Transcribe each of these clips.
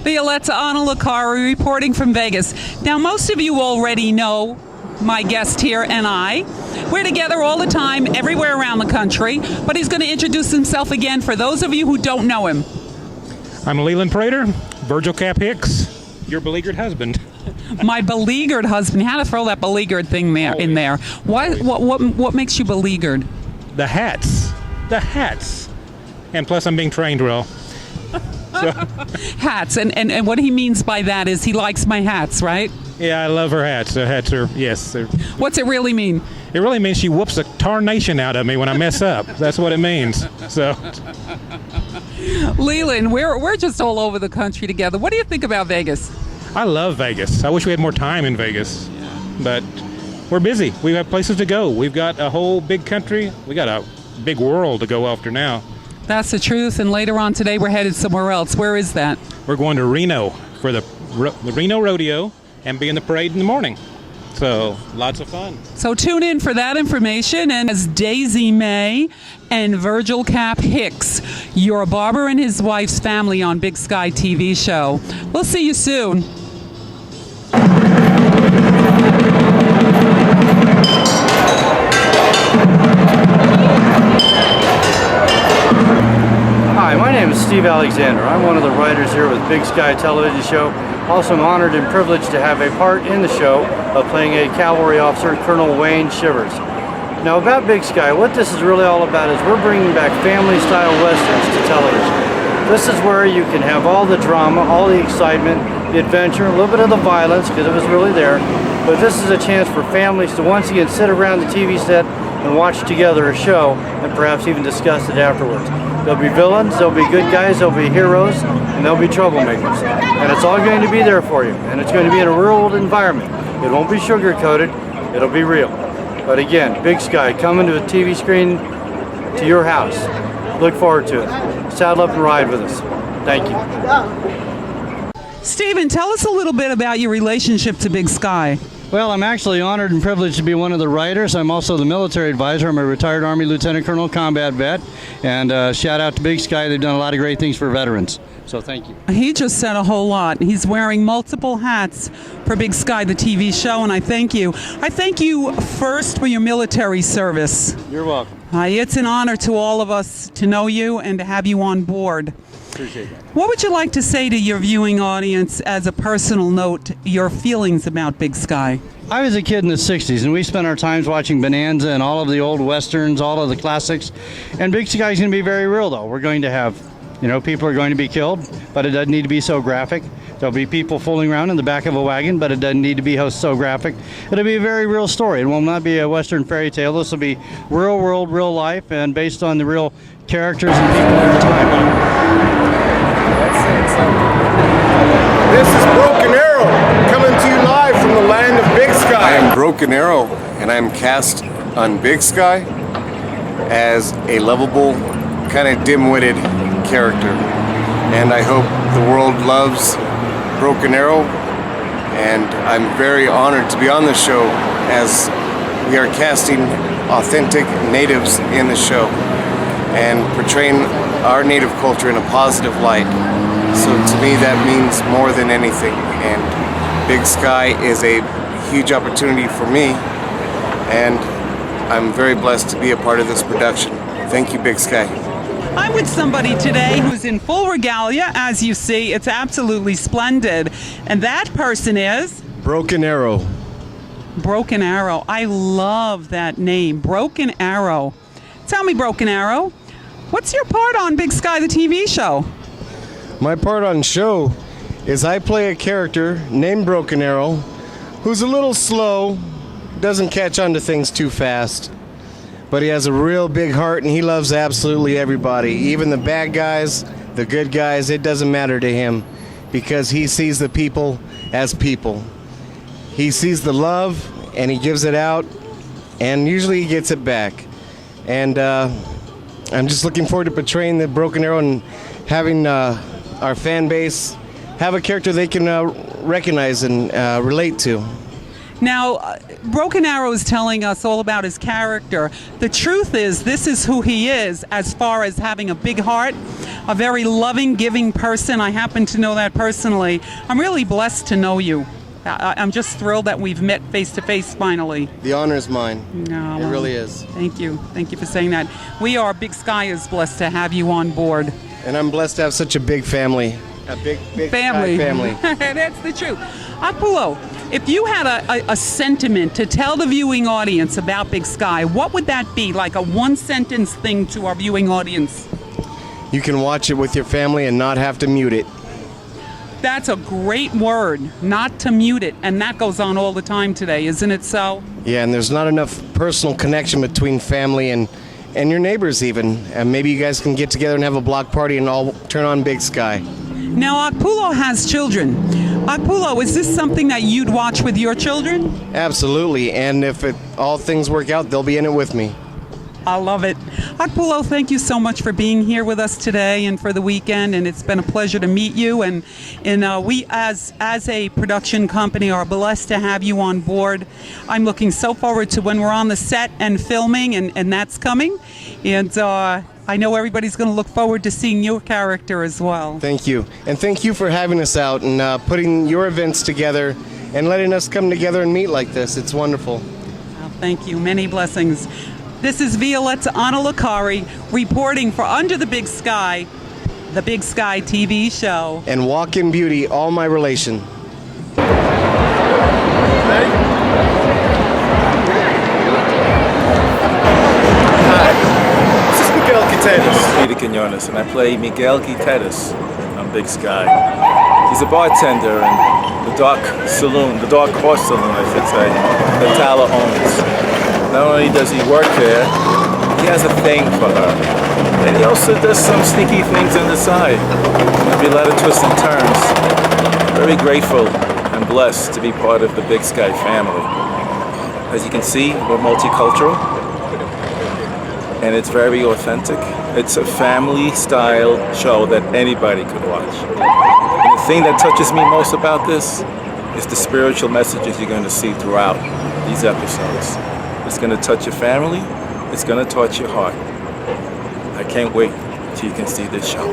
Violetta Analacari reporting from Vegas. Now, most of you already know my guest here and I. We're together all the time, everywhere around the country, but he's going to introduce himself again for those of you who don't know him. I'm Leland Prater, Virgil Cap Hicks, your beleaguered husband. My beleaguered husband. You had to throw that beleaguered thing in there. What makes you beleaguered? The hats. And plus I'm being trained well. So. Hats, and what he means by that is he likes my hats, right? Yeah, I love her hats. The hats are, yes. What's it really mean? It really means she whoops a tarnation out of me when I mess up. That's what it means. So, Leland, we're just all over the country together. What do you think about Vegas? I love Vegas. I wish we had more time in Vegas, but we're busy. We have places to go. We've got a whole big country. We got a big world to go after now. That's the truth, and later on today we're headed somewhere else. Where is that? We're going to Reno for the Reno Rodeo and be in the parade in the morning. So, lots of fun. So tune in for that information. And as Daisy May and Virgil Cap Hicks, your barber and his wife's family on Big Sky TV show. We'll see you soon. Hi, my name is Steve Alexander. I'm one of the writers here with Big Sky Television Show. Also, I'm honored and privileged to have a part in the show of playing a cavalry officer, Colonel Wayne Shivers. Now, about Big Sky, what this is really all about is we're bringing back family-style westerns to television. This is where you can have all the drama, all the excitement, the adventure, a little bit of the violence, because it was really there. But this is a chance for families to once again sit around the TV set and watch together a show and perhaps even discuss it afterwards. There'll be villains, there'll be good guys, there'll be heroes, and there'll be troublemakers. And it's all going to be there for you. And it's going to be in a real environment. It won't be sugar-coated, it'll be real. But again, Big Sky, coming to a TV screen to your house. Look forward to it. Saddle up and ride with us. Thank you. Stephen, tell us a little bit about your relationship to Big Sky. Well, I'm actually honored and privileged to be one of the writers. I'm also the military advisor. I'm a retired Army Lieutenant Colonel combat vet. And shout out to Big Sky. They've done a lot of great things for veterans. So thank you. He just said a whole lot. He's wearing multiple hats for Big Sky, the TV show, and I thank you. I thank you first for your military service. You're welcome. It's an honor to all of us to know you and to have you on board. Appreciate that. What would you like to say to your viewing audience as a personal note, your feelings about Big Sky? I was a kid in the 60s, and we spent our times watching Bonanza and all of the old westerns, all of the classics. And Big Sky is going to be very real, though. We're going to have, people are going to be killed, but it doesn't need to be so graphic. There'll be people fooling around in the back of a wagon, but it doesn't need to be so graphic. It'll be a very real story. It will not be a Western fairy tale. This will be real world, real life, and based on the real characters and people of the time. This is Broken Arrow, coming to you live from the land of Big Sky. I am Broken Arrow, and I'm cast on Big Sky as a lovable, kind of dim-witted character. And I hope the world loves Broken Arrow, and I'm very honored to be on the show as we are casting authentic natives in the show and portraying our native culture in a positive light. So to me that means more than anything, and Big Sky is a huge opportunity for me, and I'm very blessed to be a part of this production. Thank you, Big Sky. I'm with somebody today who's in full regalia, as you see. It's absolutely splendid. And that person is? Broken Arrow. Broken Arrow. I love that name, Broken Arrow. Tell me, Broken Arrow, what's your part on Big Sky, the TV show? My part on show is I play a character named Broken Arrow who's a little slow, doesn't catch on to things too fast, but he has a real big heart and he loves absolutely everybody, even the bad guys, the good guys. It doesn't matter to him because he sees the people as people. He sees the love and he gives it out, and usually he gets it back. And I'm just looking forward to portraying the Broken Arrow and having our fan base have a character they can recognize and relate to. Now, Broken Arrow is telling us all about his character. The truth is, this is who he is as far as having a big heart, a very loving, giving person. I happen to know that personally. I'm really blessed to know you. I'm just thrilled that we've met face to face finally. The honor is mine. No, It really is. Thank you. Thank you for saying that. We are, Big Sky is blessed to have you on board. And I'm blessed to have such a big family. A big Family. Sky family. That's the truth. Apulo, if you had a sentiment to tell the viewing audience about Big Sky, what would that be? Like a one-sentence thing to our viewing audience? You can watch it with your family and not have to mute it. That's a great word, not to mute it. And that goes on all the time today, isn't it so? Yeah, and there's not enough personal connection between family and your neighbors even. And maybe you guys can get together and have a block party and all turn on Big Sky. Now, Akpulo has children. Akpulo, is this something that you'd watch with your children? Absolutely, and if all things work out, they'll be in it with me. I love it. Akpulo, thank you so much for being here with us today and for the weekend, and it's been a pleasure to meet you. And we, as a production company, are blessed to have you on board. I'm looking so forward to when we're on the set and filming, and that's coming. And I know everybody's going to look forward to seeing your character as well. Thank you, and thank you for having us out and putting your events together and letting us come together and meet like this. It's wonderful. Well, thank you. Many blessings. This is Violetta Analakari reporting for Under the Big Sky TV show. And Walk in Beauty, all my relation. Peter Quinones, and I play Miguel Guiteres on Big Sky. He's a bartender in the Dark Saloon, the Dark Horse Saloon, I should say, that Tala owns. Not only does he work there, he has a thing for her. And he also does some sneaky things on the side. There'll be a lot of twists and turns. Very grateful and blessed to be part of the Big Sky family. As you can see, we're multicultural. And it's very authentic. It's a family-style show that anybody could watch. And the thing that touches me most about this is the spiritual messages you're going to see throughout these episodes. It's going to touch your family. It's going to touch your heart. I can't wait till you can see this show.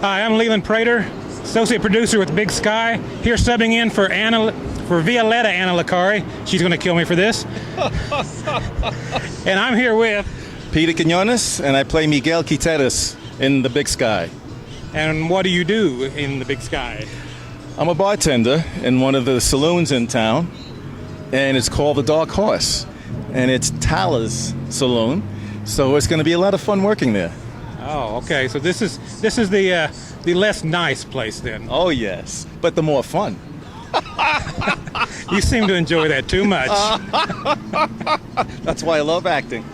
Hi, I'm Leland Prater, associate producer with Big Sky, here subbing in for Violetta Analakari. She's going to kill me for this. And I'm here with Peter Quinones, and I play Miguel Guiteres in the Big Sky. And what do you do in the Big Sky? I'm a bartender in one of the saloons in town, and it's called the Dark Horse. And it's Tala's saloon, so it's going to be a lot of fun working there. Oh, okay. So this is the less nice place then. Oh yes, but the more fun. You seem to enjoy that too much. That's why I love acting.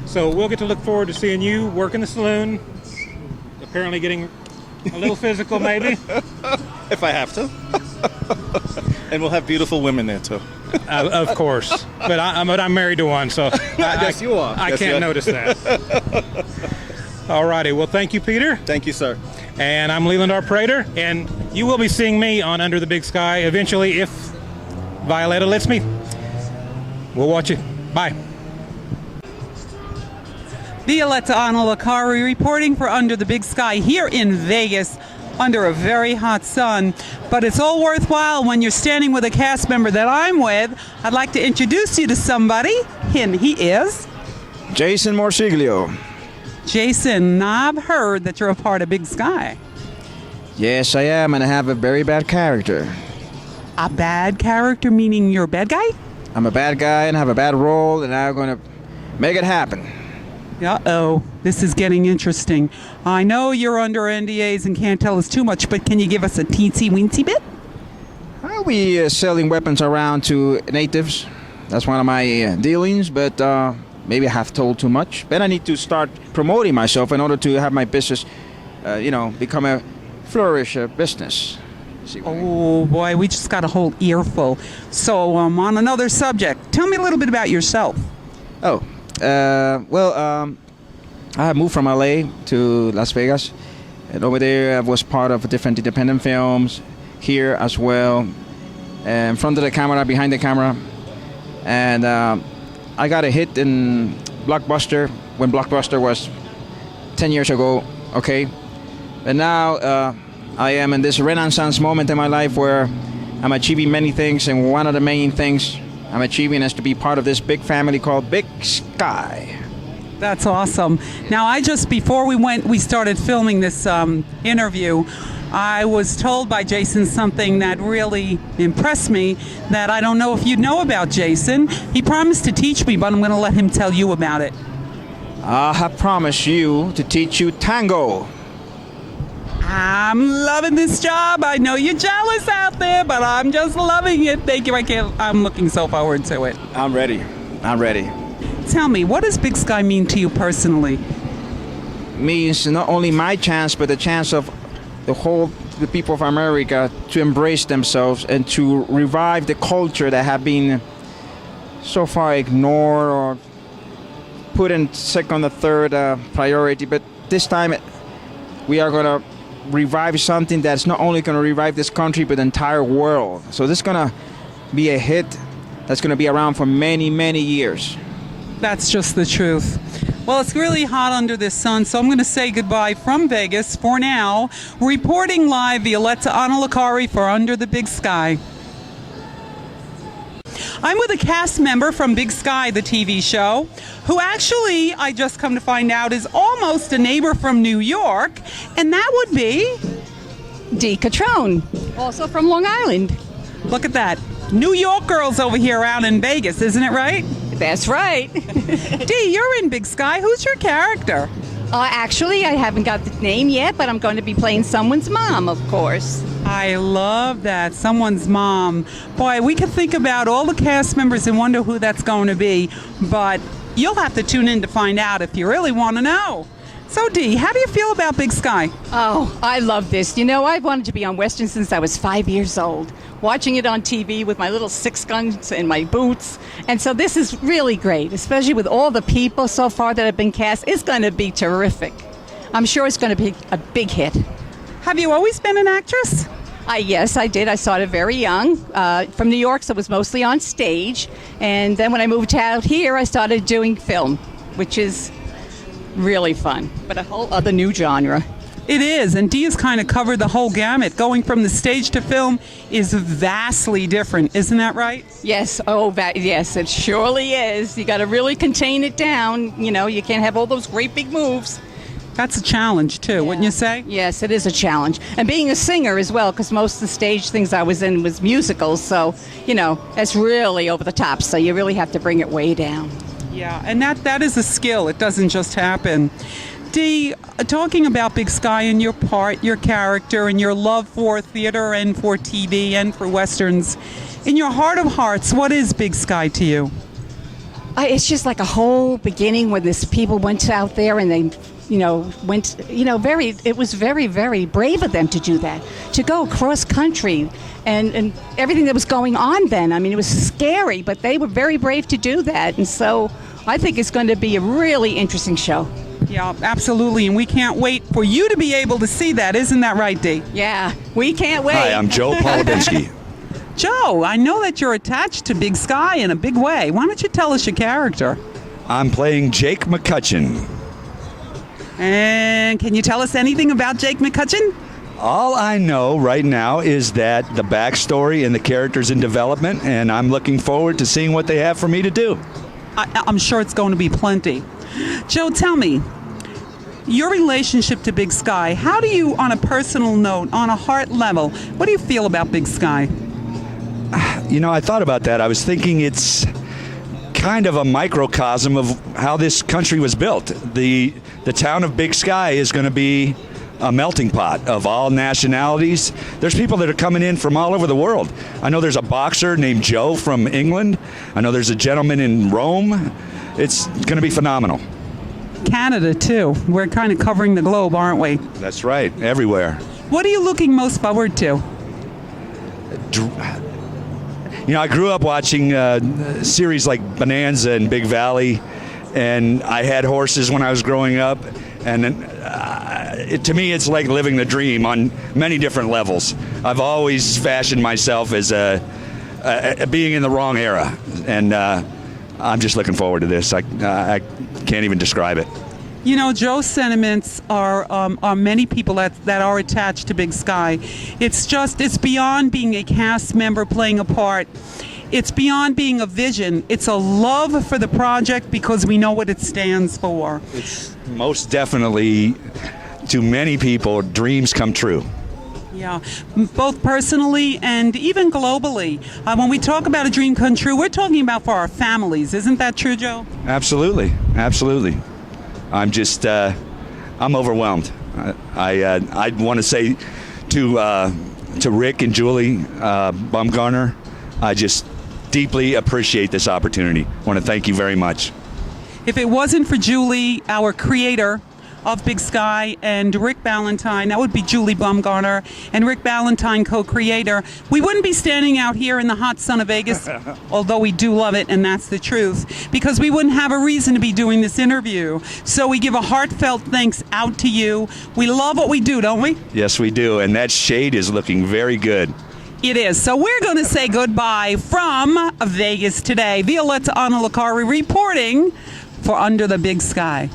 So we'll get to look forward to seeing you work in the saloon, apparently getting a little physical maybe. If I have to. And we'll have beautiful women there too. Of course. But I'm married to one, so Yes, you are. I Yes, can't you are. notice that. All righty. Well, thank you, Peter. Thank you, sir. And I'm Leland R. Prater, and you will be seeing me on Under the Big Sky eventually if Violetta lets me. We'll watch it. Bye. Violetta Analakari reporting for Under the Big Sky here in Vegas under a very hot sun. But it's all worthwhile when you're standing with a cast member that I'm with. I'd like to introduce you to somebody, and he is Jason Morsiglio. Jason. I've heard that you're a part of Big Sky. Yes, I am, and I have a very bad character. A bad character, meaning you're a bad guy? I'm a bad guy and have a bad role, and I'm going to make it happen. Uh-oh, this is getting interesting. I know you're under NDAs and can't tell us too much, but can you give us a teensy-weensy bit? I'll be selling weapons around to natives. That's one of my dealings, but maybe I have told too much. Then I need to start promoting myself in order to have my business, become a flourish business. See what I mean? Oh boy, we just got a whole earful. So on another subject, tell me a little bit about yourself. Oh, I moved from LA to Las Vegas, and over there I was part of different independent films, here as well, in front of the camera, behind the camera, and I got a hit in Blockbuster when Blockbuster was 10 years ago, okay? And now I am in this renaissance moment in my life where I'm achieving many things, and one of the main things I'm achieving is to be part of this big family called Big Sky. That's awesome. Now, before we started filming this interview, I was told by Jason something that really impressed me that I don't know if you know about Jason. He promised to teach me, but I'm going to let him tell you about it. I have promised you to teach you tango. I'm loving this job. I know you're jealous out there, but I'm just loving it. Thank you. I'm looking so forward to it. I'm ready. Tell me, what does Big Sky mean to you personally? Means not only my chance, but the chance of the people of America to embrace themselves and to revive the culture that have been so far ignored or put in second or third priority. But this time we are going to revive something that's not only going to revive this country, but the entire world. So this is going to be a hit that's going to be around for many, many years. That's just the truth. Well, it's really hot under this sun, so I'm going to say goodbye from Vegas for now. Reporting live, Violetta Analakari for Under the Big Sky. I'm with a cast member from Big Sky, the TV show, who actually, I just come to find out, is almost a neighbor from New York, and that would be Dee Catrone, also from Long Island. Look at that. New York girls over here out in Vegas, isn't it right? That's right. Dee, you're in Big Sky. Who's your character? Actually, I haven't got the name yet, but I'm going to be playing someone's mom, of course. I love that. Someone's mom. Boy, we could think about all the cast members and wonder who that's going to be, but you'll have to tune in to find out if you really want to know. So, Dee, how do you feel about Big Sky? Oh, I love this. You know, I've wanted to be on Western since I was 5 years old, watching it on TV with my little 6 guns and my boots. And so this is really great, especially with all the people so far that have been cast. It's going to be terrific. I'm sure it's going to be a big hit. Have you always been an actress? Yes, I did. I started very young. From New York, so it was mostly on stage. And then when I moved out here, I started doing film, which is really fun, but a whole other new genre. It is, and Dee has kind of covered the whole gamut. Going from the stage to film is vastly different, isn't that right? Yes, yes, it surely is. You got to really contain it down. You know, you can't have all those great big moves. That's a challenge too, wouldn't you say? Yes, it is a challenge. And being a singer as well, because most of the stage things I was in was musicals, so, you know, it's really over the top, so you really have to bring it way down. Yeah, and that is a skill. It doesn't just happen. Dee, talking about Big Sky and your part, your character, and your love for theater and for TV and for Westerns, in your heart of hearts, what is Big Sky to you? It's just like a whole beginning when these people went out there and they, it was very, very brave of them to do that, to go across country and everything that was going on then. I mean, it was scary, but they were very brave to do that. And so I think it's going to be a really interesting show. Yeah, absolutely, and we can't wait for you to be able to see that. Isn't that right, Dee? Yeah, we can't wait. Hi, I'm Joe Polubinski. Joe, I know that you're attached to Big Sky in a big way. Why don't you tell us your character? I'm playing Jake McCutcheon. And can you tell us anything about Jake McCutcheon? All I know right now is that the backstory and the characters in development, and I'm looking forward to seeing what they have for me to do. I'm sure it's going to be plenty. Joe, tell me, your relationship to Big Sky, how do you, on a personal note, on a heart level, what do you feel about Big Sky? You know, I thought about that. I was thinking it's kind of a microcosm of how this country was built. The town of Big Sky is going to be a melting pot of all nationalities. There's people that are coming in from all over the world. I know there's a boxer named Joe from England. I know there's a gentleman in Rome. It's going to be phenomenal. Canada, too. We're kind of covering the globe, aren't we? That's right, everywhere. What are you looking most forward to? You know, I grew up watching series like Bonanza and Big Valley, and I had horses when I was growing up, and to me it's like living the dream on many different levels. I've always fashioned myself as being in the wrong era, and I'm just looking forward to this. I can't even describe it. You know, Joe's sentiments are many people that are attached to Big Sky. It's beyond being a cast member playing a part. It's beyond being a vision. It's a love for the project because we know what it stands for. It's most definitely, to many people, dreams come true. Yeah, both personally and even globally. When we talk about a dream come true, we're talking about for our families. Isn't that true, Joe? Absolutely, absolutely. I'm just, I'm overwhelmed. I want to say to Rick and Julie Baumgartner, I just deeply appreciate this opportunity. I want to thank you very much. If it wasn't for Julie, our creator of Big Sky, and Rick Ballantyne, that would be Julie Baumgartner, and Rick Ballantyne, co-creator, we wouldn't be standing out here in the hot sun of Vegas, although we do love it, and that's the truth, because we wouldn't have a reason to be doing this interview. So we give a heartfelt thanks out to you. We love what we do, don't we? Yes, we do, and that shade is looking very good. It is. So we're going to say goodbye from Vegas today. Violetta Anna Licari reporting for Under the Big Sky.